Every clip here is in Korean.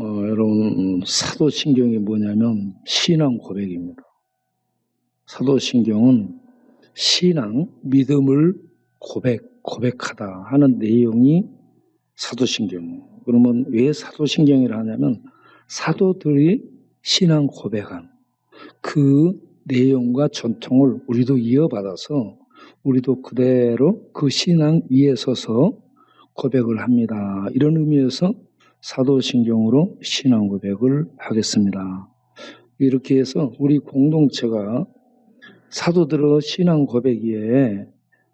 여러분, 사도신경이 뭐냐면 신앙 고백입니다. 사도신경은 신앙, 믿음을 고백하다 하는 내용이 사도신경이에요. 그러면 왜 사도신경이라 하냐면 사도들이 신앙 고백한 그 내용과 전통을 우리도 이어받아서 우리도 그대로 그 신앙 위에 서서 고백을 합니다. 이런 의미에서 사도신경으로 신앙 고백을 하겠습니다. 이렇게 해서 우리 공동체가 사도들의 신앙 고백 위에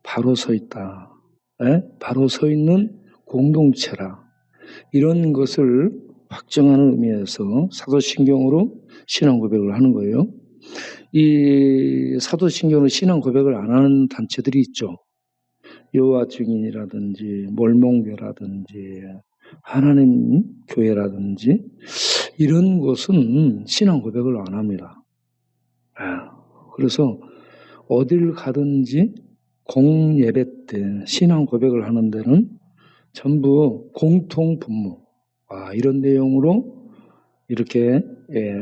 바로 서 있다. 바로 서 있는 공동체라. 이런 것을 확정하는 의미에서 사도신경으로 신앙 고백을 하는 거예요. 이 사도신경으로 신앙 고백을 안 하는 단체들이 있죠. 여호와 증인이라든지 몰몬교라든지 하나님 교회라든지 이런 곳은 신앙 고백을 안 합니다. 그래서 어딜 가든지 공예배 때 신앙 고백을 하는 데는 전부 공통 분모 이런 내용으로 이렇게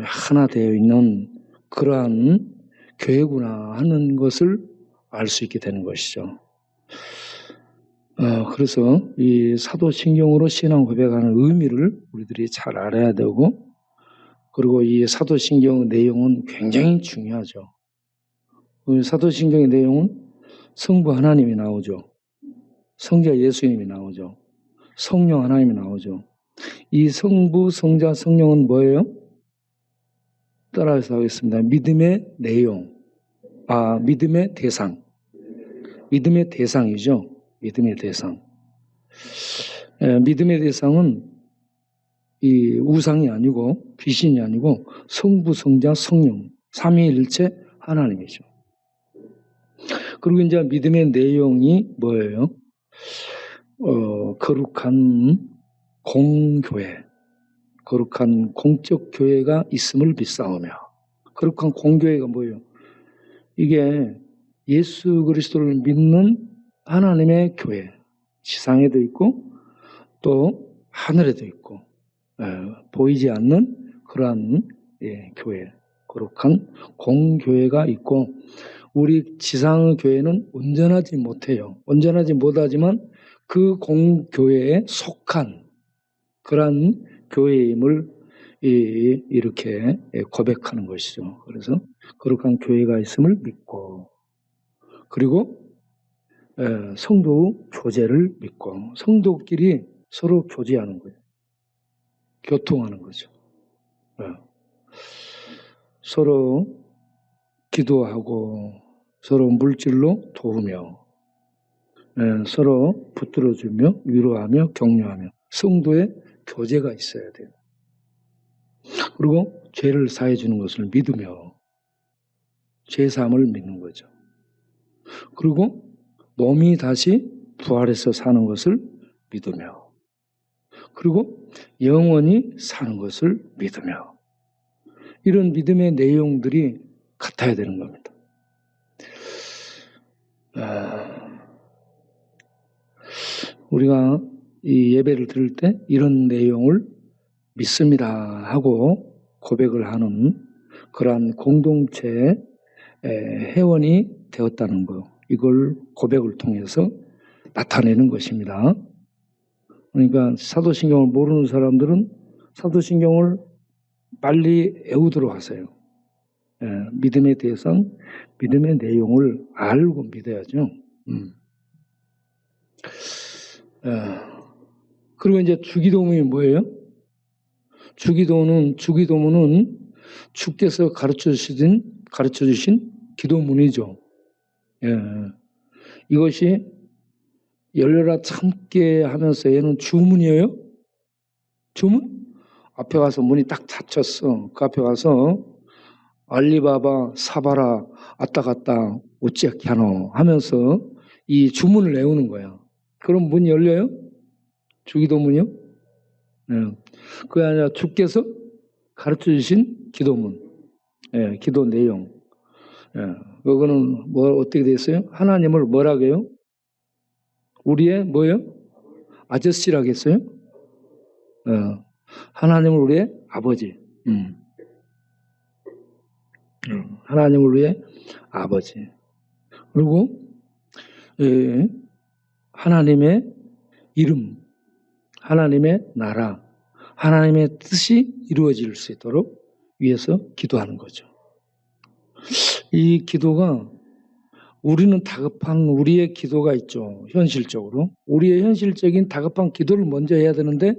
하나 되어 있는 그러한 교회구나 하는 것을 알 수 있게 되는 것이죠. 그래서 이 사도신경으로 신앙 고백하는 의미를 우리들이 잘 알아야 되고, 그리고 이 사도신경 내용은 굉장히 중요하죠. 사도신경의 내용은 성부 하나님이 나오죠. 성자 예수님이 나오죠. 성령 하나님이 나오죠. 이 성부, 성자, 성령은 뭐예요? 따라서 하겠습니다. 믿음의 내용, 믿음의 대상. 믿음의 대상이죠. 믿음의 대상. 믿음의 대상은 이 우상이 아니고 귀신이 아니고 성부, 성자, 성령, 삼위일체 하나님이죠. 그리고 이제 믿음의 내용이 뭐예요? 거룩한 공교회, 거룩한 공적 교회가 있음을 믿사오며. 거룩한 공교회가 뭐예요? 이게 예수 그리스도를 믿는 하나님의 교회, 지상에도 있고 또 하늘에도 있고 보이지 않는 그러한 교회, 거룩한 공교회가 있고, 우리 지상의 교회는 온전하지 못해요. 온전하지 못하지만 그 공교회에 속한 그러한 교회임을 이렇게 고백하는 것이죠. 그래서 거룩한 교회가 있음을 믿고, 그리고 성도 교제를 믿고, 성도끼리 서로 교제하는 거예요. 교통하는 거죠. 서로 기도하고 서로 물질로 도우며 서로 붙들어주며 위로하며 격려하며 성도의 교제가 있어야 돼요. 그리고 죄를 사해 주는 것을 믿으며 죄사함을 믿는 거죠. 그리고 몸이 다시 부활해서 사는 것을 믿으며, 그리고 영원히 사는 것을 믿으며, 이런 믿음의 내용들이 같아야 되는 겁니다. 우리가 이 예배를 드릴 때 이런 내용을 믿습니다 하고 고백을 하는 그러한 공동체의 회원이 되었다는 거, 이걸 고백을 통해서 나타내는 것입니다. 그러니까 사도신경을 모르는 사람들은 사도신경을 빨리 외우도록 하세요. 믿음에 대해서 믿음의 내용을 알고 믿어야죠. 그리고 이제 주기도문이 뭐예요? 주기도문은 주께서 가르쳐 주신 기도문이죠. 이것이 열려라 참게 하면서 얘는 주문이에요. 주문? 앞에 가서 문이 딱 닫혔어. 그 앞에 가서 알리바바 사바라 아따갔다 어찌하노 하면서 이 주문을 외우는 거야. 그럼 문이 열려요? 주기도문이요? 그게 아니라 주께서 가르쳐 주신 기도문, 기도 내용. 그거는 어떻게 돼 있어요? 하나님을 뭐라고 해요? 우리의 뭐예요? 아저씨라고 했어요? 하나님을 우리의 아버지. 하나님을 우리의 아버지. 그리고 하나님의 이름, 하나님의 나라, 하나님의 뜻이 이루어질 수 있도록 위해서 기도하는 거죠. 이 기도가 우리는 다급한 우리의 기도가 있죠. 현실적으로. 우리의 현실적인 다급한 기도를 먼저 해야 되는데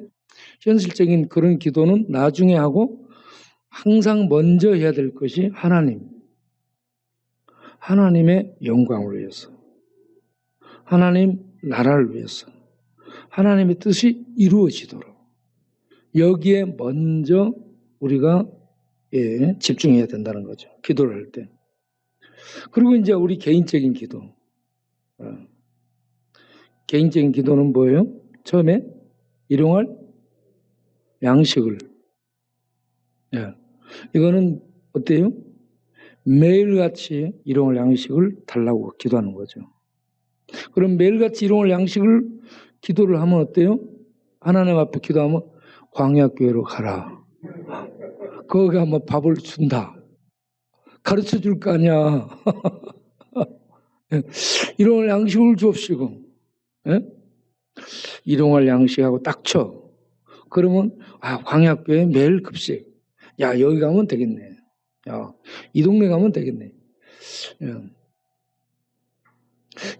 현실적인 그런 기도는 나중에 하고 항상 먼저 해야 될 것이 하나님의 영광을 위해서, 하나님 나라를 위해서, 하나님의 뜻이 이루어지도록 여기에 먼저 우리가 집중해야 된다는 거죠. 기도를 할 때. 그리고 이제 우리 개인적인 기도. 개인적인 기도는 뭐예요? 처음에 일용할 양식을. 이거는 어때요? 매일같이 일용할 양식을 달라고 기도하는 거죠. 그럼 매일같이 일용할 양식을 기도를 하면 어때요? 하나님 앞에 기도하면 광야교회로 가라. 거기 가면 밥을 준다. 가르쳐 줄 거 아니야. 일용할 양식을 줍시고. 일용할 양식하고 딱 쳐. 그러면 광야교회 매일 급식. 야, 여기 가면 되겠네. 야, 이 동네 가면 되겠네.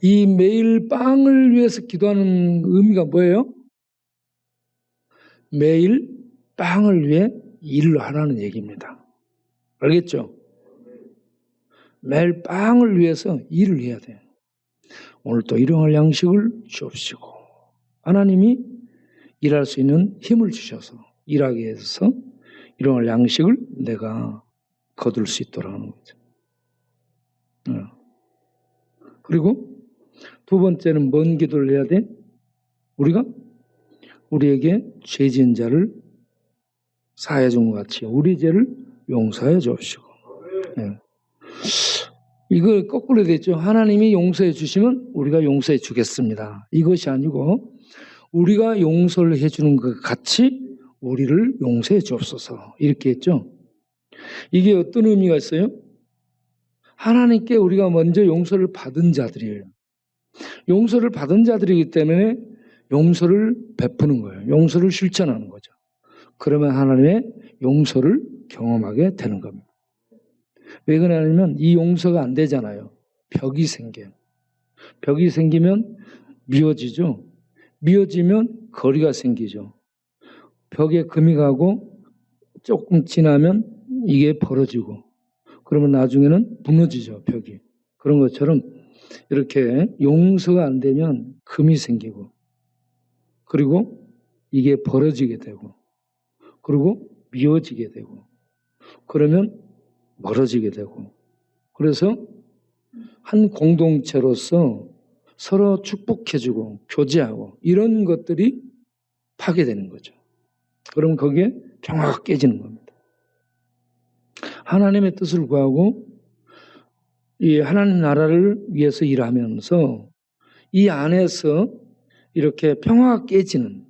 이 매일 빵을 위해서 기도하는 의미가 뭐예요? 매일 빵을 위해 일을 하라는 얘기입니다. 알겠죠? 매일 빵을 위해서 일을 해야 돼요. 오늘 또 일용할 양식을 주옵시고 하나님이 일할 수 있는 힘을 주셔서 일하게 해서 일용할 양식을 내가 거둘 수 있도록 하는 거죠. 그리고 두 번째는 뭔 기도를 해야 돼? 우리가 우리에게 죄 지은 자를 사해 준 것 같이 우리 죄를 용서해 주옵시고. 이거 거꾸로 됐죠. 하나님이 용서해 주시면 우리가 용서해 주겠습니다. 이것이 아니고 우리가 용서를 해주는 것 같이 우리를 용서해 주옵소서. 이렇게 했죠. 이게 어떤 의미가 있어요? 하나님께 우리가 먼저 용서를 받은 자들이에요. 용서를 받은 자들이기 때문에 용서를 베푸는 거예요. 용서를 실천하는 거죠. 그러면 하나님의 용서를 경험하게 되는 겁니다. 왜 그러냐면 이 용서가 안 되잖아요. 벽이 생겨요. 벽이 생기면 미워지죠. 미워지면 거리가 생기죠. 벽에 금이 가고 조금 지나면 이게 벌어지고 그러면 나중에는 무너지죠. 벽이. 그런 것처럼 이렇게 용서가 안 되면 금이 생기고 그리고 이게 벌어지게 되고 그리고 미워지게 되고 그러면 멀어지게 되고 그래서 한 공동체로서 서로 축복해주고 교제하고 이런 것들이 파괴되는 거죠. 그럼 거기에 평화가 깨지는 겁니다. 하나님의 뜻을 구하고 이 하나님 나라를 위해서 일하면서 이 안에서 이렇게 평화가 깨지는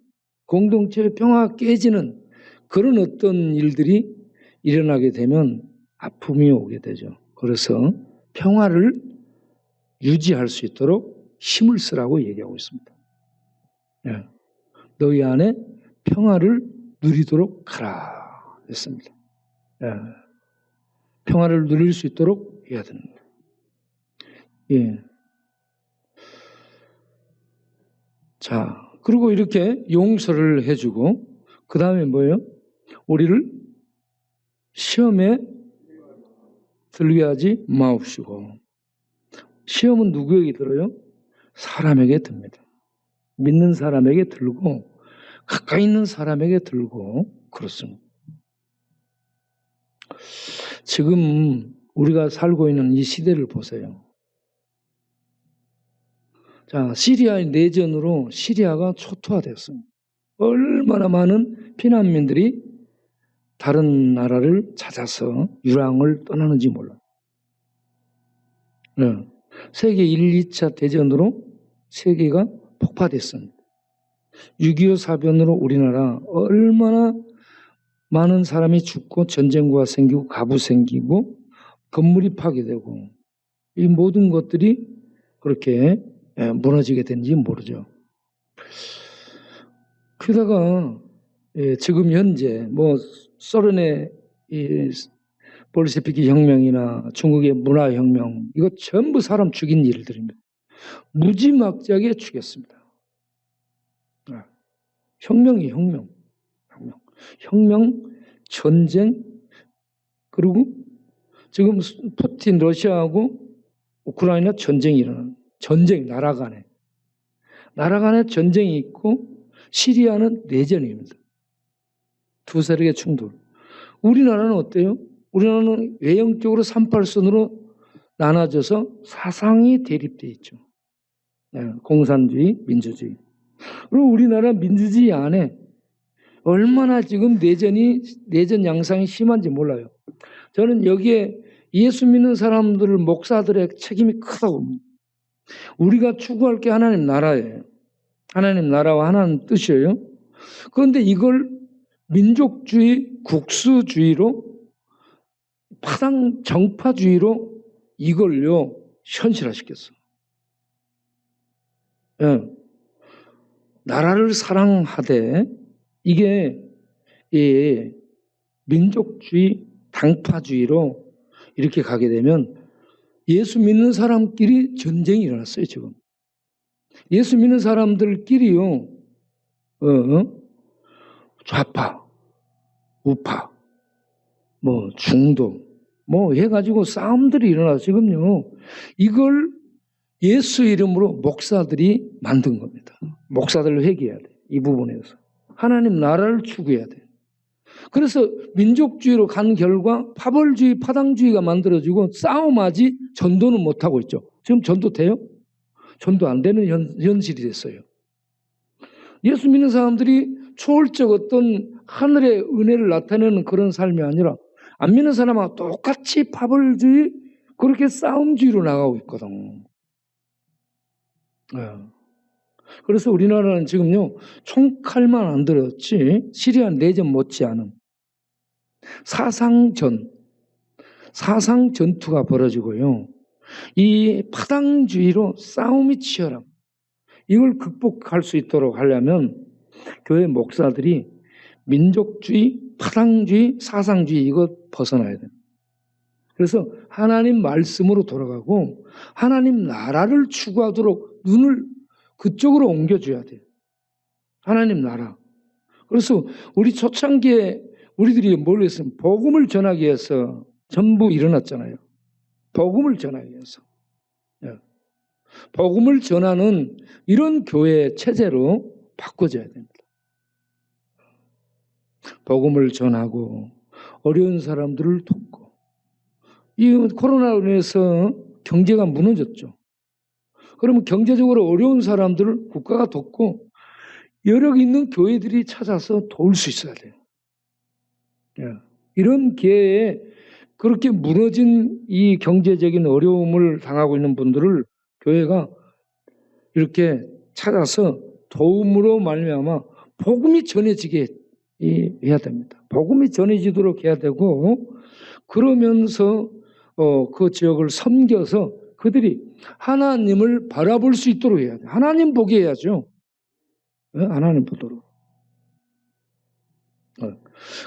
공동체의 평화가 깨지는 그런 어떤 일들이 일어나게 되면 아픔이 오게 되죠. 그래서 평화를 유지할 수 있도록 힘을 쓰라고 얘기하고 있습니다. 너희 안에 평화를 누리도록 하라 했습니다. 평화를 누릴 수 있도록 해야 됩니다. 자, 그리고 이렇게 용서를 해주고 그 다음에 뭐예요? 우리를 시험에 들게 하지 마옵시고. 시험은 누구에게 들어요? 사람에게 듭니다. 믿는 사람에게 들고 가까이 있는 사람에게 들고 그렇습니다. 지금 우리가 살고 있는 이 시대를 보세요. 자, 시리아의 내전으로 시리아가 초토화되었습니다. 얼마나 많은 피난민들이 다른 나라를 찾아서 유랑을 떠나는지 몰라요. 세계 1, 2차 대전으로 세계가 폭파됐습니다. 6.25 사변으로 우리나라 얼마나 많은 사람이 죽고 전쟁과 생기고 가부 생기고 건물이 파괴되고 이 모든 것들이 그렇게 무너지게 되는지 모르죠. 그러다가 지금 현재 뭐 소련의 이 볼셰비키 혁명이나 중국의 문화혁명 이거 전부 사람 죽인 일들입니다. 무지막지하게 죽였습니다. 혁명이 혁명, 전쟁, 그리고 지금 푸틴 러시아하고 우크라이나 전쟁이 일어나는 전쟁, 나라 간에 전쟁이 있고 시리아는 내전입니다. 두 세력의 충돌. 우리나라는 어때요? 우리나라는 외형적으로 38선으로 나눠져서 사상이 대립되어 있죠. 공산주의, 민주주의. 그리고 우리나라 민주주의 안에 얼마나 지금 내전 양상이 심한지 몰라요. 저는 여기에 예수 믿는 사람들, 목사들의 책임이 크다고 봅니다. 우리가 추구할 게 하나님 나라예요. 하나님 나라와 하나님 뜻이에요. 그런데 이걸 민족주의, 국수주의로 파당 정파주의로 이걸요 현실화시켰어. 나라를 사랑하되 이게 민족주의, 당파주의로 이렇게 가게 되면 예수 믿는 사람끼리 전쟁이 일어났어요. 지금 예수 믿는 사람들끼리요 좌파, 우파, 뭐 중도 뭐 해가지고 싸움들이 일어나서 지금요 이걸 예수 이름으로 목사들이 만든 겁니다. 목사들을 회개해야 돼. 이 부분에서 하나님 나라를 추구해야 돼. 그래서 민족주의로 간 결과 파벌주의, 파당주의가 만들어지고 싸움하지 전도는 못하고 있죠. 지금 전도 돼요? 전도 안 되는 현실이 됐어요. 예수 믿는 사람들이 초월적 어떤 하늘의 은혜를 나타내는 그런 삶이 아니라 안 믿는 사람하고 똑같이 파벌주의, 그렇게 싸움주의로 나가고 있거든. 그래서 우리나라는 지금요 총칼만 안 들었지 시리아 내전 못지않은 사상 전투가 벌어지고요. 이 파당주의로 싸움이 치열함. 이걸 극복할 수 있도록 하려면 교회 목사들이 민족주의, 파당주의, 사상주의 이거 벗어나야 돼요. 그래서 하나님 말씀으로 돌아가고 하나님 나라를 추구하도록 눈을 그쪽으로 옮겨줘야 돼요. 하나님 나라. 그래서 우리 초창기에 우리들이 뭘 했으면 복음을 전하기 위해서 전부 일어났잖아요. 복음을 전하기 위해서. 복음을 전하는 이런 교회 체제로 바꿔줘야 됩니다. 복음을 전하고 어려운 사람들을 돕고 이 코로나로 인해서 경제가 무너졌죠. 그러면 경제적으로 어려운 사람들을 국가가 돕고 여력 있는 교회들이 찾아서 도울 수 있어야 돼요. 이런 기회에 그렇게 무너진 이 경제적인 어려움을 당하고 있는 분들을 교회가 이렇게 찾아서 도움으로 말미암아 복음이 전해지게 해야 됩니다. 복음이 전해지도록 해야 되고 그러면서 그 지역을 섬겨서 그들이 하나님을 바라볼 수 있도록 해야 돼요. 하나님 보게 해야죠. 하나님 보도록.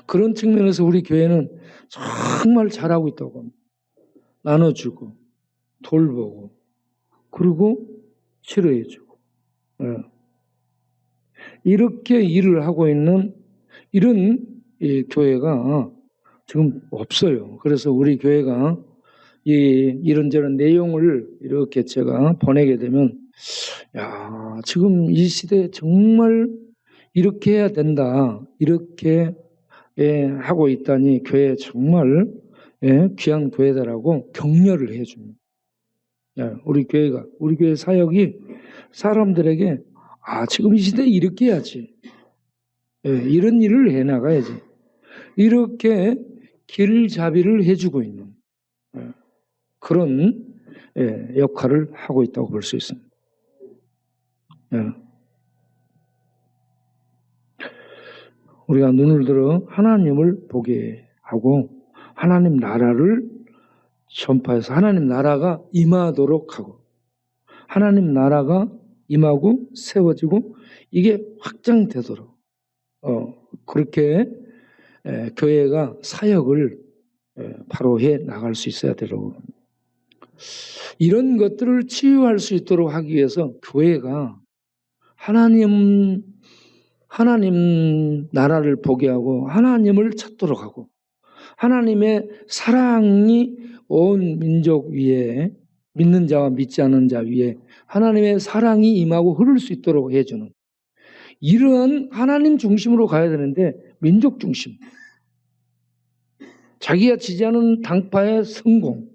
그런 측면에서 우리 교회는 정말 잘하고 있다고 합니다. 나눠주고 돌보고 그리고 치료해주고 이렇게 일을 하고 있는 이런 교회가 지금 없어요. 그래서 우리 교회가 이런저런 내용을 이렇게 제가 보내게 되면 야, 지금 이 시대에 정말 이렇게 해야 된다. 이렇게 하고 있다니 교회 정말 귀한 교회다라고 격려를 해줍니다. 우리 교회 사역이 사람들에게 지금 이 시대에 이렇게 해야지. 이런 일을 해나가야지. 이렇게 길잡이를 해주고 있는 그런 역할을 하고 있다고 볼 수 있습니다. 우리가 눈을 들어 하나님을 보게 하고 하나님 나라를 전파해서 하나님 나라가 임하도록 하고 하나님 나라가 임하고 세워지고 이게 확장되도록 그렇게 교회가 사역을 바로 해 나갈 수 있어야 되고 이런 것들을 치유할 수 있도록 하기 위해서 교회가 하나님 나라를 보게 하고 하나님을 찾도록 하고 하나님의 사랑이 온 민족 위에 믿는 자와 믿지 않는 자 위에 하나님의 사랑이 임하고 흐를 수 있도록 해주는 이러한 하나님 중심으로 가야 되는데 민족 중심 자기가 지지하는 당파의 성공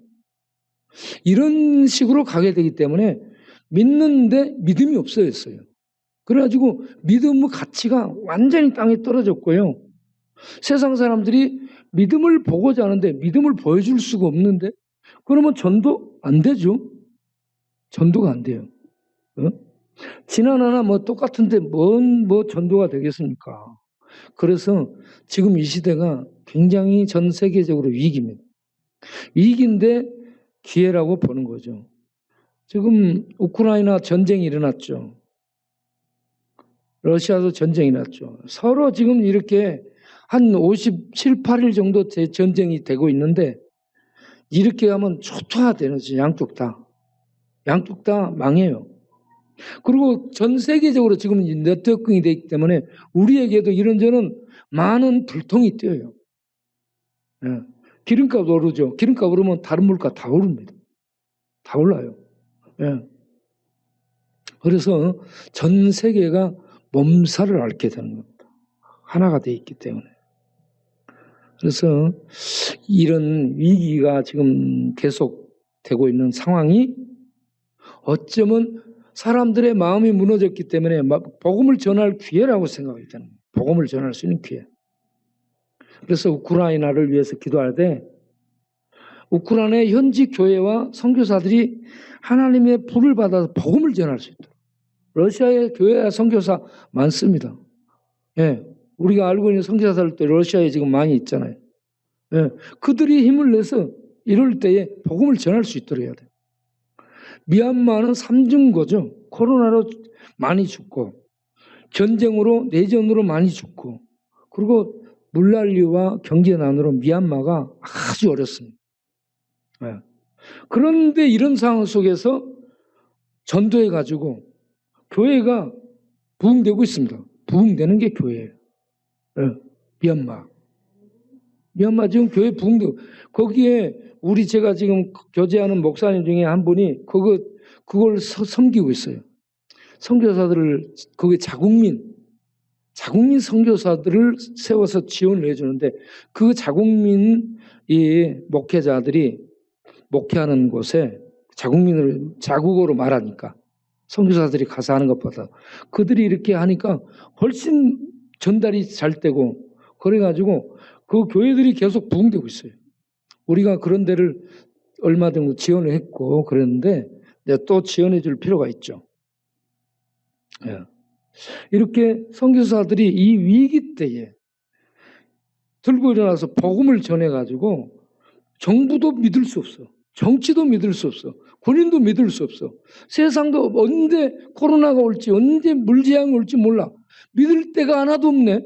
이런 식으로 가게 되기 때문에 믿는데 믿음이 없어졌어요. 그래가지고 믿음의 가치가 완전히 땅에 떨어졌고요. 세상 사람들이 믿음을 보고자 하는데 믿음을 보여줄 수가 없는데 그러면 전도 안 되죠. 전도가 안 돼요. 지난하나 뭐 똑같은데 뭐 전도가 되겠습니까? 그래서 지금 이 시대가 굉장히 전 세계적으로 위기입니다. 위기인데 기회라고 보는 거죠. 지금 우크라이나 전쟁이 일어났죠. 러시아도 전쟁이 났죠. 서로 지금 이렇게 한 57, 8일 정도 전쟁이 되고 있는데 이렇게 하면 초토화되는 거죠. 양쪽 다. 양쪽 다 망해요. 그리고 전 세계적으로 지금 네트워킹이 되기 때문에 우리에게도 이런저런 많은 불통이 뛰어요. 기름값 오르죠. 기름값 오르면 다른 물가 다 오릅니다. 다 올라요. 그래서 전 세계가 몸살을 앓게 되는 겁니다. 하나가 돼 있기 때문에. 그래서 이런 위기가 지금 계속 되고 있는 상황이 어쩌면 사람들의 마음이 무너졌기 때문에 복음을 전할 기회라고 생각이 되는 거예요. 복음을 전할 수 있는 기회. 그래서 우크라이나를 위해서 기도할 때 우크라이나의 현지 교회와 선교사들이 하나님의 불을 받아서 복음을 전할 수 있도록. 러시아의 교회와 선교사 많습니다. 우리가 알고 있는 선교사들도 러시아에 지금 많이 있잖아요. 그들이 힘을 내서 이럴 때에 복음을 전할 수 있도록 해야 돼요. 미얀마는 삼중고죠. 코로나로 많이 죽고 전쟁으로 내전으로 많이 죽고 그리고 물난리와 경제난으로 미얀마가 아주 어렵습니다. 그런데 이런 상황 속에서 전도해가지고 교회가 부흥되고 있습니다. 부흥되는 게 교회예요. 미얀마 지금 교회 부흥되고 거기에 제가 지금 교제하는 목사님 중에 한 분이 그걸 섬기고 있어요. 선교사들을 거기 자국민 선교사들을 세워서 지원을 해주는데 그 자국민 이 목회자들이 목회하는 곳에 자국어로 말하니까 선교사들이 가서 하는 것보다 그들이 이렇게 하니까 훨씬 전달이 잘 되고 그래가지고 그 교회들이 계속 부흥되고 있어요. 우리가 그런 데를 얼마 정도 지원을 했고 그랬는데 또 지원해 줄 필요가 있죠. 이렇게 선교사들이 이 위기 때에 들고 일어나서 복음을 전해가지고 정부도 믿을 수 없어. 정치도 믿을 수 없어. 군인도 믿을 수 없어. 세상도 언제 코로나가 올지 언제 물재앙이 올지 몰라. 믿을 데가 하나도 없네.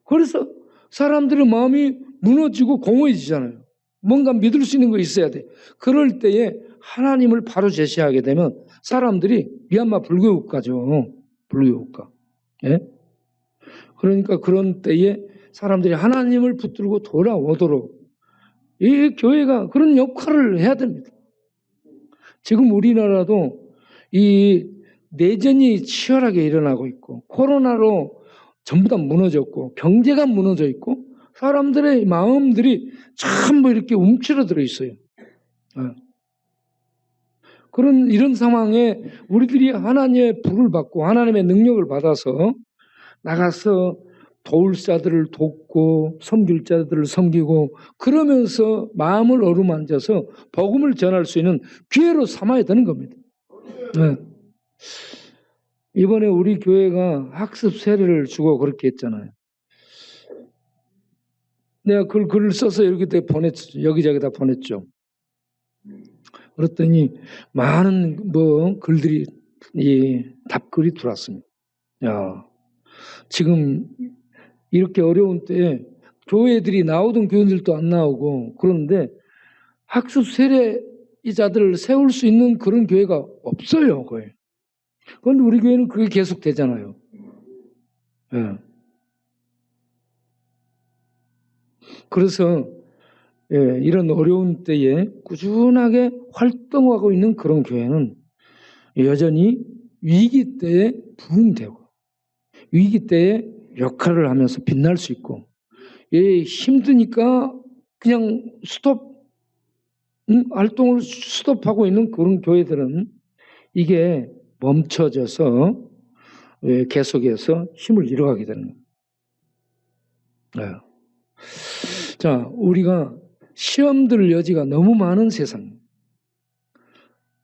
그래서 사람들의 마음이 무너지고 공허해지잖아요. 뭔가 믿을 수 있는 거 있어야 돼. 그럴 때에 하나님을 바로 제시하게 되면 사람들이 미얀마 불교국가죠. 불교국가. 그러니까 그런 때에 사람들이 하나님을 붙들고 돌아오도록 이 교회가 그런 역할을 해야 됩니다. 지금 우리나라도 이 내전이 치열하게 일어나고 있고 코로나로 전부 다 무너졌고 경제가 무너져 있고 사람들의 마음들이 전부 이렇게 움츠러들어 있어요. 이런 상황에 우리들이 하나님의 불을 받고 하나님의 능력을 받아서 나가서 도울 자들을 돕고 섬길 자들을 섬기고 그러면서 마음을 어루만져서 복음을 전할 수 있는 기회로 삼아야 되는 겁니다. 이번에 우리 교회가 학습 세례를 주고 그렇게 했잖아요. 내가 글을 써서 여기저기다 보냈죠. 그랬더니 많은 글들이 답글이 들어왔습니다. 야, 지금 이렇게 어려운 때에 교회들이 나오던 교회들도 안 나오고 그런데 학습 세례자들을 세울 수 있는 그런 교회가 없어요, 거의. 그런데 우리 교회는 그게 계속 되잖아요. 예. 그래서 이런 어려운 때에 꾸준하게 활동하고 있는 그런 교회는 여전히 위기 때에 부흥되고 위기 때에 역할을 하면서 빛날 수 있고 힘드니까 그냥 활동을 스톱하고 있는 그런 교회들은 이게 멈춰져서 계속해서 힘을 잃어가게 되는 거예요. 자, 우리가 시험 들 여지가 너무 많은 세상.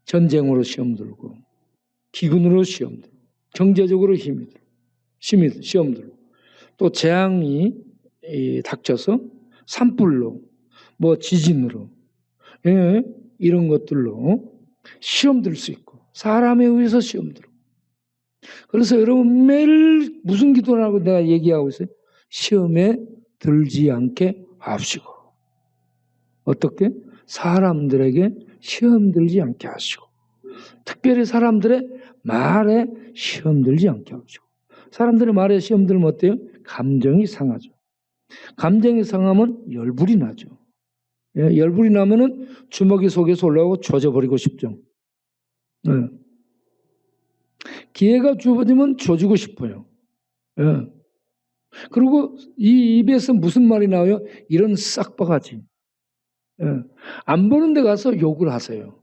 전쟁으로 시험 들고 기근으로 시험 들고 경제적으로 시험 들고 또 재앙이 닥쳐서 산불로 지진으로 이런 것들로 시험 들 수 있고 사람에 의해서 시험 들고 그래서 여러분 매일 무슨 기도라고 내가 얘기하고 있어요? 시험에 들지 않게 하시고 어떻게? 사람들에게 시험 들지 않게 하시고 특별히 사람들의 말에 시험 들지 않게 하시고 사람들의 말에 시험 들면 어때요? 감정이 상하죠. 감정이 상하면 열불이 나죠. 열불이 나면은 주먹이 속에서 올라오고 조져버리고 싶죠. 기회가 주어지면 줘주고 싶어요. 그리고 이 입에서 무슨 말이 나와요? 이런 싹바가지. 안 보는 데 가서 욕을 하세요.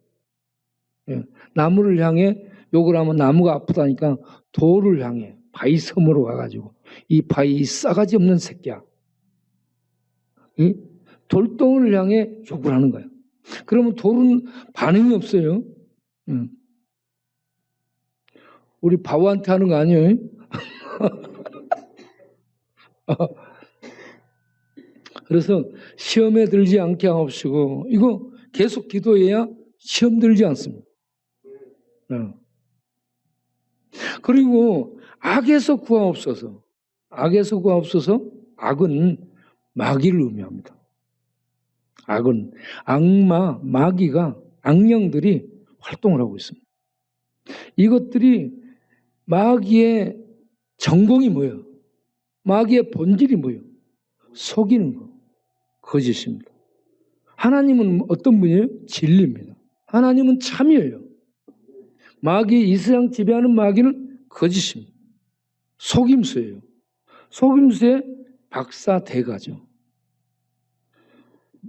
나무를 향해 욕을 하면 나무가 아프다니까 돌을 향해 바위섬으로 가가지고 이 바위 싸가지 없는 새끼야. 돌덩을 향해 욕을 하는 거야. 그러면 돌은 반응이 없어요. 우리 바보한테 하는 거 아니에요? 그래서 시험에 들지 않게 하옵시고 이거 계속 기도해야 시험 들지 않습니다. 그리고 악에서 구하옵소서. 악에서 구하옵소서. 악은 마귀를 의미합니다. 악은 악마, 마귀가 악령들이 활동을 하고 있습니다. 이것들이 마귀의 전공이 뭐예요? 마귀의 본질이 뭐예요? 속이는 거, 거짓입니다. 하나님은 어떤 분이에요? 진리입니다. 하나님은 참이에요. 마귀, 이 세상 지배하는 마귀는 거짓입니다. 속임수예요. 속임수의 박사대가죠.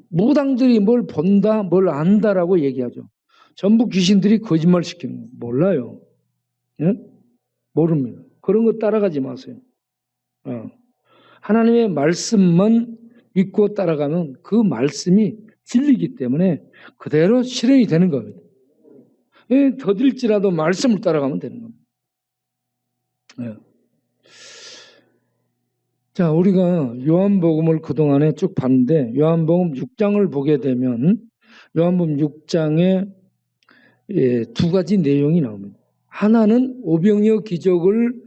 무당들이 뭘 본다, 뭘 안다라고 얘기하죠. 전부 귀신들이 거짓말 시키는 거예요. 몰라요. 모릅니다. 그런 거 따라가지 마세요. 하나님의 말씀만 믿고 따라가면 그 말씀이 진리이기 때문에 그대로 실현이 되는 겁니다. 더딜지라도 말씀을 따라가면 되는 겁니다. 자, 우리가 요한복음을 그동안에 쭉 봤는데 요한복음 6장을 보게 되면 요한복음 6장에 두 가지 내용이 나옵니다. 하나는 오병이어 기적을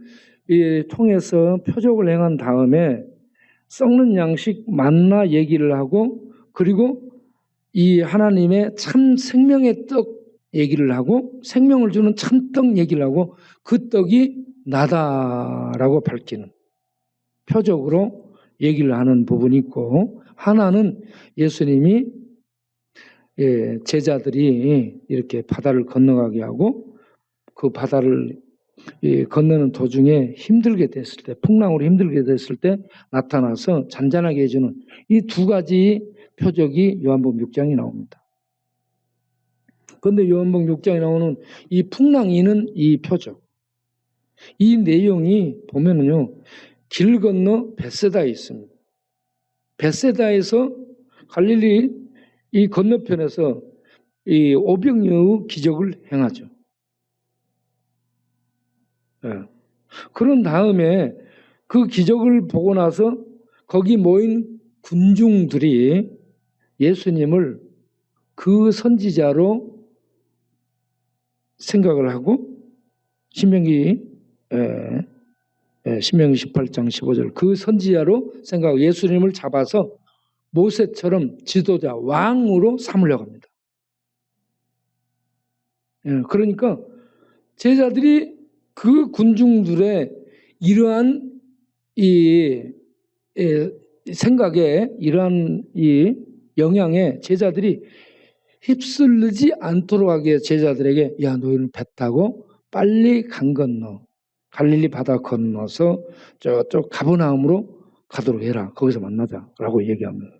통해서 표적을 행한 다음에 썩는 양식 만나 얘기를 하고 그리고 이 하나님의 참 생명의 떡 얘기를 하고 생명을 주는 참떡 얘기를 하고 그 떡이 나다라고 밝히는 표적으로 얘기를 하는 부분이 있고 하나는 예수님이 제자들이 이렇게 바다를 건너가게 하고 그 바다를 건너는 도중에 힘들게 됐을 때 풍랑으로 힘들게 됐을 때 나타나서 잔잔하게 해주는 이 두 가지 표적이 요한복음 6장에 나옵니다. 그런데 요한복음 6장에 나오는 이 풍랑이는 이 표적 이 내용이 보면은요 길 건너 벳세다에 있습니다. 벳세다에서 갈릴리 이 건너편에서 이 오병이어의 기적을 행하죠. 그런 다음에 그 기적을 보고 나서 거기 모인 군중들이 예수님을 그 선지자로 생각을 하고 신명기 18장 15절 그 선지자로 생각하고 예수님을 잡아서 모세처럼 지도자 왕으로 삼으려고 합니다. 그러니까 제자들이 그 군중들의 이러한 이 생각에 이러한 이 영향에 제자들이 휩쓸리지 않도록 하기에 제자들에게 야 너희는 배 타고 빨리 강 건너 갈릴리 바다 건너서 저쪽 가버나움으로 가도록 해라. 거기서 만나자라고 얘기합니다.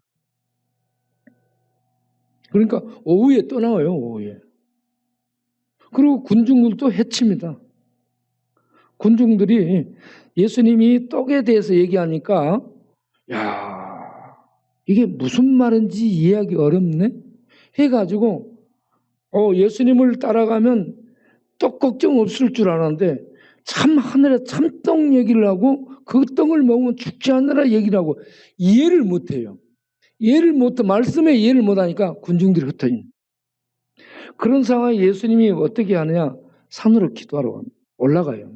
그러니까 오후에 떠나와요. 오후에. 그리고 군중들도 해칩니다. 군중들이 예수님이 떡에 대해서 얘기하니까 야 이게 무슨 말인지 이해하기 어렵네 해가지고 예수님을 따라가면 떡 걱정 없을 줄 알았는데 참 하늘에 참떡 얘기를 하고 그 떡을 먹으면 죽지 않으라 얘기를 하고 이해를 못해요. 말씀에 이해를 못하니까 군중들이 흩어진 그런 상황에 예수님이 어떻게 하느냐 산으로 기도하러 올라가요.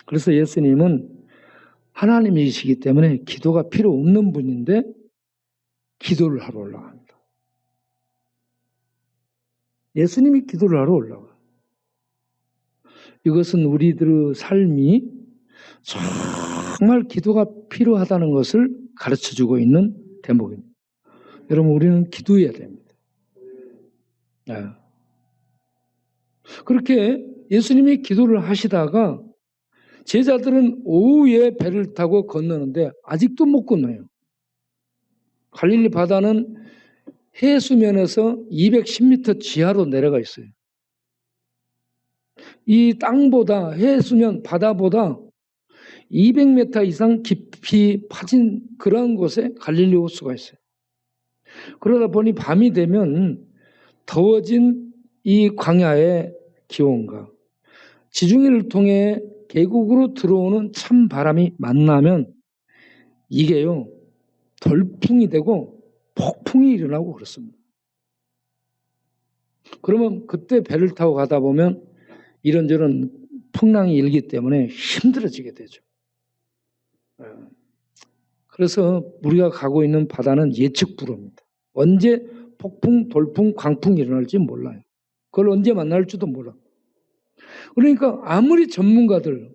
그래서 예수님은 하나님이시기 때문에 기도가 필요 없는 분인데 기도를 하러 올라갑니다. 예수님이 기도를 하러 올라가요. 이것은 우리들의 삶이 정말 기도가 필요하다는 것을 가르쳐주고 있는 대목입니다. 여러분 우리는 기도해야 됩니다. 그렇게 예수님이 기도를 하시다가 제자들은 오후에 배를 타고 건너는데 아직도 못 건너요. 갈릴리 바다는 해수면에서 210m 지하로 내려가 있어요. 이 땅보다 해수면 바다보다 200m 이상 깊이 파진 그런 곳에 갈릴리 호수가 있어요. 그러다 보니 밤이 되면 더워진 이 광야의 기온과 지중해를 통해 계곡으로 들어오는 찬 바람이 만나면 이게요 돌풍이 되고 폭풍이 일어나고 그렇습니다. 그러면 그때 배를 타고 가다 보면 이런저런 풍랑이 일기 때문에 힘들어지게 되죠. 그래서 우리가 가고 있는 바다는 예측 불허입니다. 언제 폭풍, 돌풍, 광풍이 일어날지 몰라요. 그걸 언제 만날지도 몰라. 그러니까 아무리 전문가들,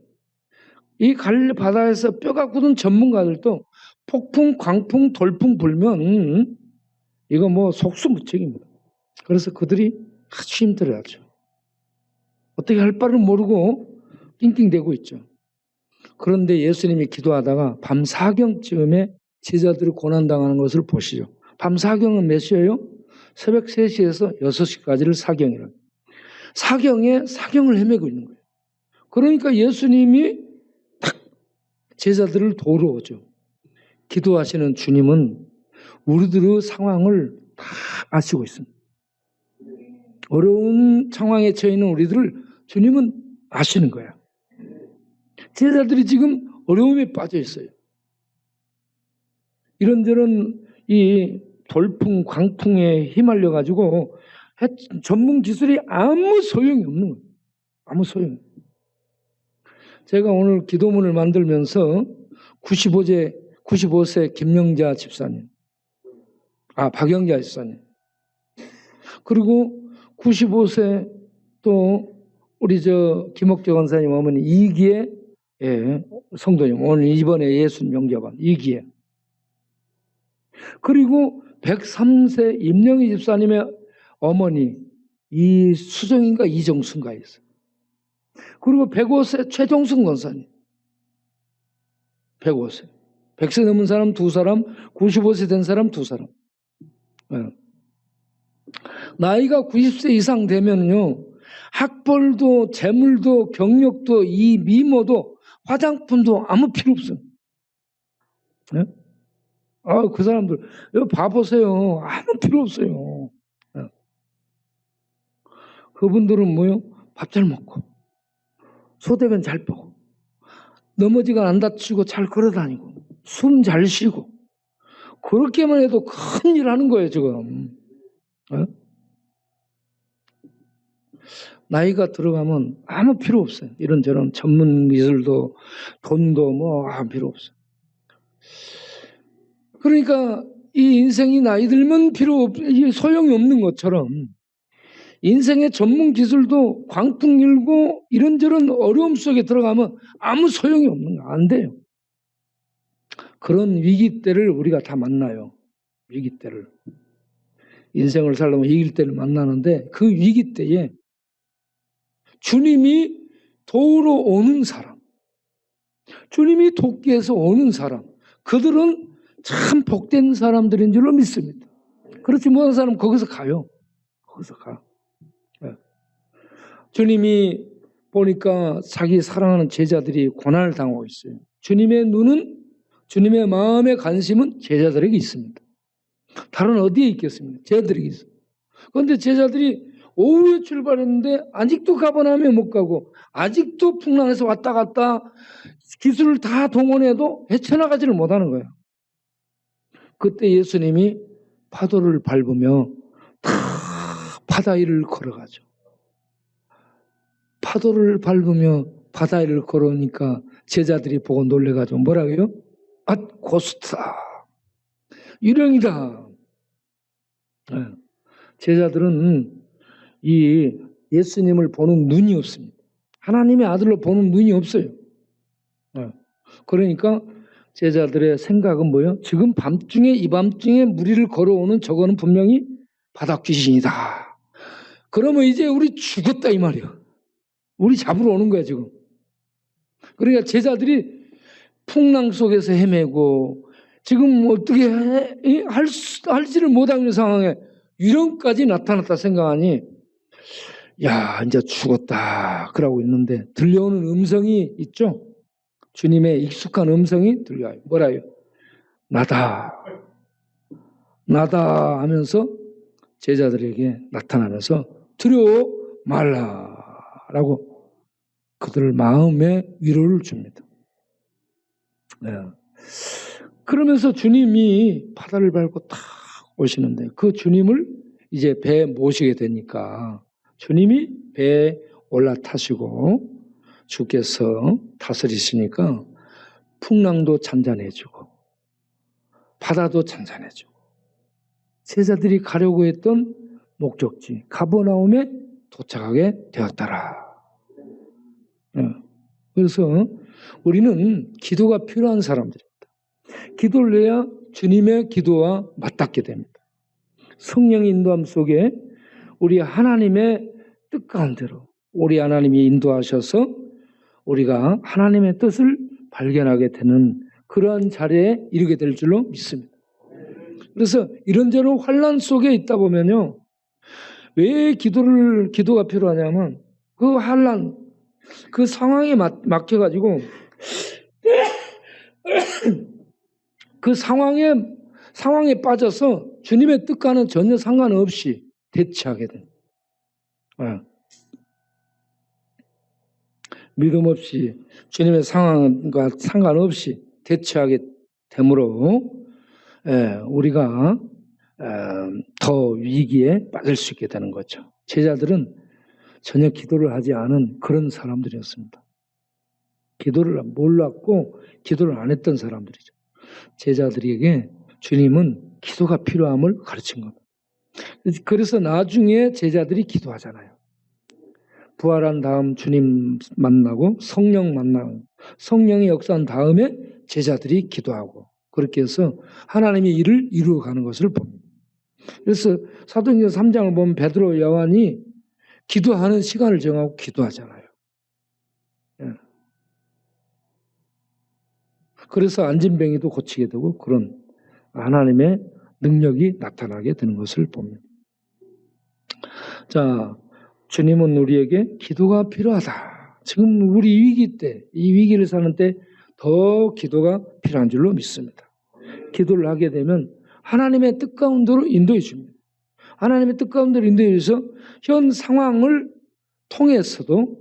이 갈릴리 바다에서 뼈가 굳은 전문가들도 폭풍, 광풍, 돌풍 불면 이거 뭐 속수무책입니다. 그래서 그들이 아주 힘들어하죠. 어떻게 할 바를 모르고 낑낑대고 있죠. 그런데 예수님이 기도하다가 밤 4경쯤에 제자들이 고난당하는 것을 보시죠. 밤 4경은 몇 시예요? 새벽 3시에서 6시까지를 사경이라고. 사경에 사경을 헤매고 있는 거예요. 그러니까 예수님이 딱 제자들을 도우러 오죠. 기도하시는 주님은 우리들의 상황을 다 아시고 있습니다. 어려운 상황에 처해 있는 우리들을 주님은 아시는 거야. 제자들이 지금 어려움에 빠져 있어요. 이런저런 이 돌풍, 광풍에 휘말려 가지고 전문 기술이 아무 소용이 없는 거예요. 아무 소용. 제가 오늘 기도문을 만들면서 95세 김영자 집사님, 박영자 집사님, 그리고 95세 또 우리 김옥재 권사님 어머니 이기에 성도님 오늘 이번에 예순 명자반 이기에, 그리고 103세 임영희 집사님의 어머니 이수정인가 이정순가 있어요. 그리고 105세 최종순 권사님 105세 100세 넘은 사람 2사람 95세 된 사람 2사람. 나이가 90세 이상 되면요 학벌도 재물도 경력도 이 미모도 화장품도 아무 필요 없어요. 네? 그 사람들 여기 봐보세요. 아무 필요 없어요. 그분들은 뭐요? 밥 잘 먹고 소대변 잘 보고 넘어지가 안 다치고 잘 걸어다니고 숨 잘 쉬고 그렇게만 해도 큰일 하는 거예요 지금. 어? 나이가 들어가면 아무 필요 없어요. 이런저런 전문 기술도 돈도 뭐 아무 필요 없어요. 그러니까 이 인생이 나이 들면 소용이 없는 것처럼 인생의 전문 기술도 광풍 일고 이런저런 어려움 속에 들어가면 아무 소용이 없는 거 안 돼요. 그런 위기 때를 우리가 다 만나요. 위기 때를. 인생을 살려면 위기 때를 만나는데 그 위기 때에 주님이 도우러 오는 사람, 주님이 돕기 위해서 오는 사람, 그들은 참 복된 사람들인 줄로 믿습니다. 그렇지 못한 사람은 거기서 가요. 거기서 가. 주님이 보니까 자기 사랑하는 제자들이 고난을 당하고 있어요. 주님의 눈은, 주님의 마음의 관심은 제자들에게 있습니다. 다른 어디에 있겠습니까? 제자들에게 있어요. 그런데 제자들이 오후에 출발했는데 아직도 가버나움에 못 가고 아직도 풍랑에서 왔다 갔다 기술을 다 동원해도 헤쳐나가지를 못하는 거예요. 그때 예수님이 파도를 밟으며 다 바다 위를 걸어가죠. 파도를 밟으며 바다 위를 걸어오니까 제자들이 보고 놀래가지고 뭐라고요? 아, 고스타, 유령이다. 제자들은 이 예수님을 보는 눈이 없습니다. 하나님의 아들로 보는 눈이 없어요. 그러니까 제자들의 생각은 뭐예요? 지금 밤중에, 이 밤중에 무리를 걸어오는 저거는 분명히 바다 귀신이다. 그러면 이제 우리 죽었다 이 말이야. 우리 잡으러 오는 거야 지금. 그러니까 제자들이 풍랑 속에서 헤매고 지금 어떻게 할지를 못하는 상황에 유령까지 나타났다 생각하니 야 이제 죽었다 그러고 있는데 들려오는 음성이 있죠. 주님의 익숙한 음성이 들려요. 뭐라요? 나다 나다 하면서 제자들에게 나타나면서 두려워 말라라고 그들 마음에 위로를 줍니다. 그러면서 주님이 바다를 밟고 탁 오시는데 그 주님을 이제 배에 모시게 되니까 주님이 배에 올라타시고 주께서 다스리시니까 풍랑도 잔잔해지고 바다도 잔잔해지고 제자들이 가려고 했던 목적지 가버나움에 도착하게 되었더라. 그래서 우리는 기도가 필요한 사람들입니다. 기도를 해야 주님의 기도와 맞닿게 됩니다. 성령의 인도함 속에 우리 하나님의 뜻 가운데로 우리 하나님이 인도하셔서 우리가 하나님의 뜻을 발견하게 되는 그러한 자리에 이르게 될 줄로 믿습니다. 그래서 이런저런 환난 속에 있다 보면요. 왜 기도가 필요하냐면 그 환난, 그 상황에 막혀가지고 그 상황에 빠져서 주님의 뜻과는 전혀 상관없이 대처하게 됩니다. 믿음 없이 주님의 상황과 상관없이 대처하게 되므로 우리가 더 위기에 빠질 수 있게 되는 거죠. 제자들은 전혀 기도를 하지 않은 그런 사람들이었습니다. 기도를 몰랐고 기도를 안 했던 사람들이죠. 제자들에게 주님은 기도가 필요함을 가르친 겁니다. 그래서 나중에 제자들이 기도하잖아요. 부활한 다음 주님 만나고 성령 만나고 성령이 역사한 다음에 제자들이 기도하고 그렇게 해서 하나님의 일을 이루어가는 것을 봅니다. 그래서 사도행전 3장을 보면 베드로, 요한이 기도하는 시간을 정하고 기도하잖아요. 그래서 안진뱅이도 고치게 되고 그런 하나님의 능력이 나타나게 되는 것을 봅니다. 자, 주님은 우리에게 기도가 필요하다. 지금 우리 위기 때, 이 위기를 사는 때 더 기도가 필요한 줄로 믿습니다. 기도를 하게 되면 하나님의 뜻 가운데로 인도해 줍니다. 하나님의 뜻 가운데로 인도해 줘서 현 상황을 통해서도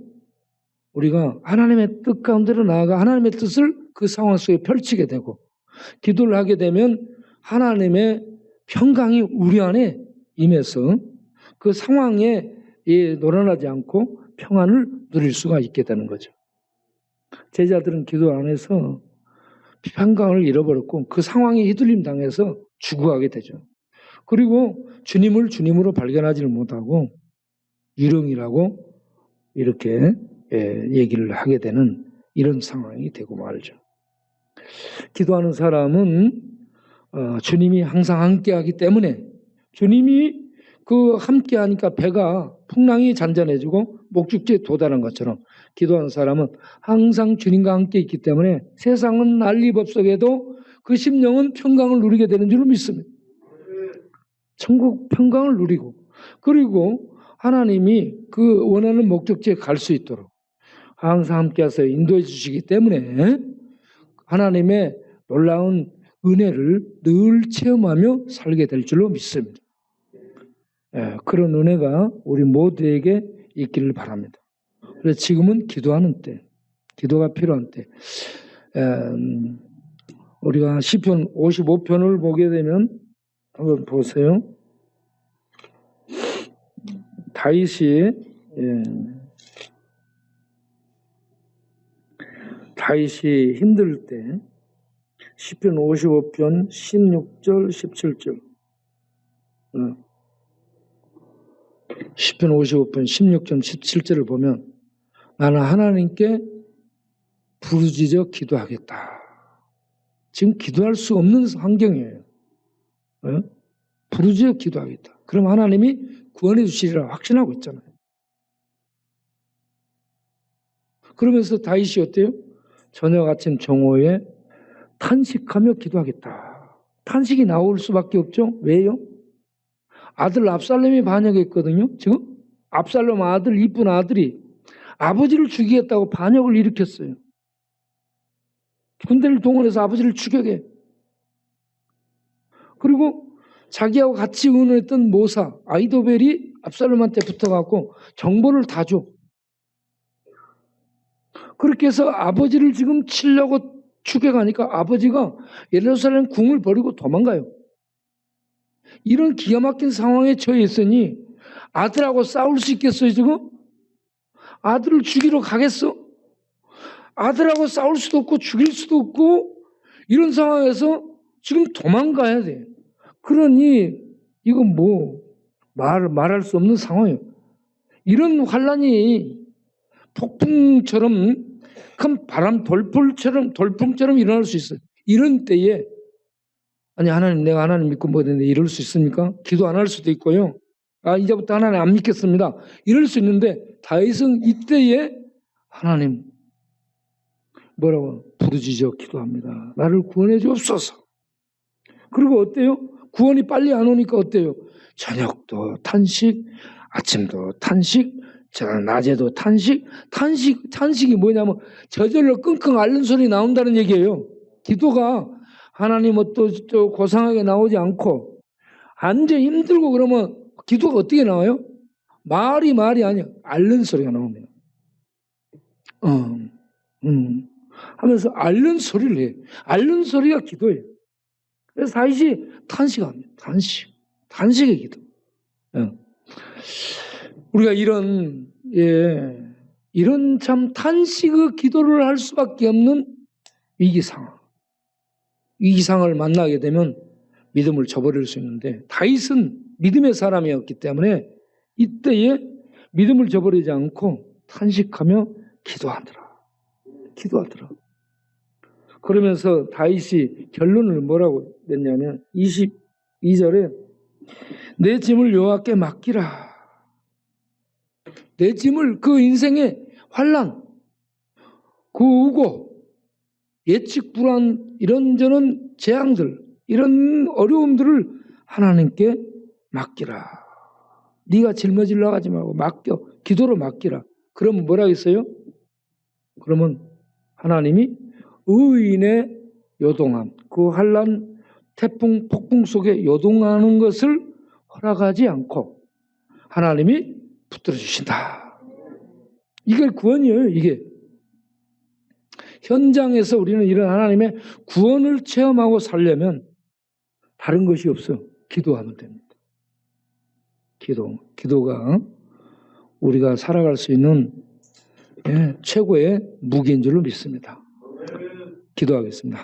우리가 하나님의 뜻 가운데로 나아가 하나님의 뜻을 그 상황 속에 펼치게 되고 기도를 하게 되면 하나님의 평강이 우리 안에 임해서 그 상황에 놀아나지 않고 평안을 누릴 수가 있게 되는 거죠. 제자들은 기도 안에서 평강을 잃어버렸고 그 상황에 휘둘림 당해서 죽어가게 되죠. 그리고 주님을 주님으로 발견하지를 못하고 유령이라고 이렇게 얘기를 하게 되는 이런 상황이 되고 말죠. 기도하는 사람은 주님이 항상 함께하기 때문에 주님이 그 함께하니까 배가 풍랑이 잔잔해지고 목적지에 도달한 것처럼 기도하는 사람은 항상 주님과 함께 있기 때문에 세상은 난리법석에도 그 심령은 평강을 누리게 되는 줄 믿습니다. 천국 평강을 누리고 그리고 하나님이 그 원하는 목적지에 갈 수 있도록 항상 함께해서 인도해 주시기 때문에 하나님의 놀라운 은혜를 늘 체험하며 살게 될 줄로 믿습니다. 그런 은혜가 우리 모두에게 있기를 바랍니다. 그래서 지금은 기도하는 때, 기도가 필요한 때, 우리가 시편 55편을 보게 되면 한번 보세요. 다윗이 힘들 때 시편 55편 16절 17절 시편 55편 16절 17절을 보면 나는 하나님께 부르짖어 기도하겠다. 지금 기도할 수 없는 환경이에요. 부르짖어 기도하겠다. 그럼 하나님이 구원해 주시리라 확신하고 있잖아요. 그러면서 다윗이 어때요? 저녁 아침 정오에 탄식하며 기도하겠다. 탄식이 나올 수밖에 없죠. 왜요? 아들 압살롬이 반역했거든요. 지금 압살롬 아들, 이쁜 아들이 아버지를 죽이겠다고 반역을 일으켰어요. 군대를 동원해서 아버지를 추격해. 그리고 자기하고 같이 의논했던 모사 아히도벨이 압살롬한테 붙어갖고 정보를 다 줘. 그렇게 해서 아버지를 지금 치려고 추격하니까 아버지가 예루살렘 궁을 버리고 도망가요. 이런 기가 막힌 상황에 처해 있으니 아들하고 싸울 수 있겠어요 지금? 아들을 죽이러 가겠어? 아들하고 싸울 수도 없고 죽일 수도 없고 이런 상황에서 지금 도망가야 돼. 그러니 이건 뭐 말할 수 없는 상황이에요. 이런 환란이 폭풍처럼 큰 바람 돌풍처럼 일어날 수 있어요. 이런 때에 아니 하나님 내가 하나님 믿고 뭐 되는데 이럴 수 있습니까? 기도 안 할 수도 있고요. 이제부터 하나님 안 믿겠습니다. 이럴 수 있는데 다윗은 이때에 하나님 뭐라고 부르짖어 기도합니다. 나를 구원해 주옵소서. 그리고 어때요? 구원이 빨리 안 오니까 어때요? 저녁도 탄식, 아침도 탄식, 낮에도 탄식이 뭐냐면 저절로 끙끙 앓는 소리 나온다는 얘기예요. 기도가 하나님 또 고상하게 나오지 않고 완전 힘들고 그러면 기도가 어떻게 나와요? 말이 아니야. 앓는 소리가 나오네요. 하면서 앓는 소리를 해. 앓는 소리가 기도예요. 그래서 다윗이 탄식합니다. 탄식의 기도. 우리가 이런 참 탄식의 기도를 할 수밖에 없는 위기 상황을 만나게 되면 믿음을 저버릴 수 있는데 다윗은 믿음의 사람이었기 때문에 이때에 믿음을 저버리지 않고 탄식하며 기도하더라. 그러면서 다윗이 결론을 뭐라고 냈냐면 22절에 내 짐을 여호와께 맡기라. 내 짐을 그 인생의 환난, 그 우고, 예측 불안, 이런저런 재앙들, 이런 어려움들을 하나님께 맡기라. 네가 짊어지려 하지 말고 맡겨. 기도로 맡기라. 그러면 뭐라 했어요? 그러면 하나님이 의인의 요동함, 그 환난, 태풍, 폭풍 속에 요동하는 것을 허락하지 않고 하나님이 붙들어 주신다. 이게 구원이에요. 이게 현장에서 우리는 이런 하나님의 구원을 체험하고 살려면 다른 것이 없어. 기도하면 됩니다. 기도가 우리가 살아갈 수 있는 최고의 무기인 줄로 믿습니다. 기도하겠습니다.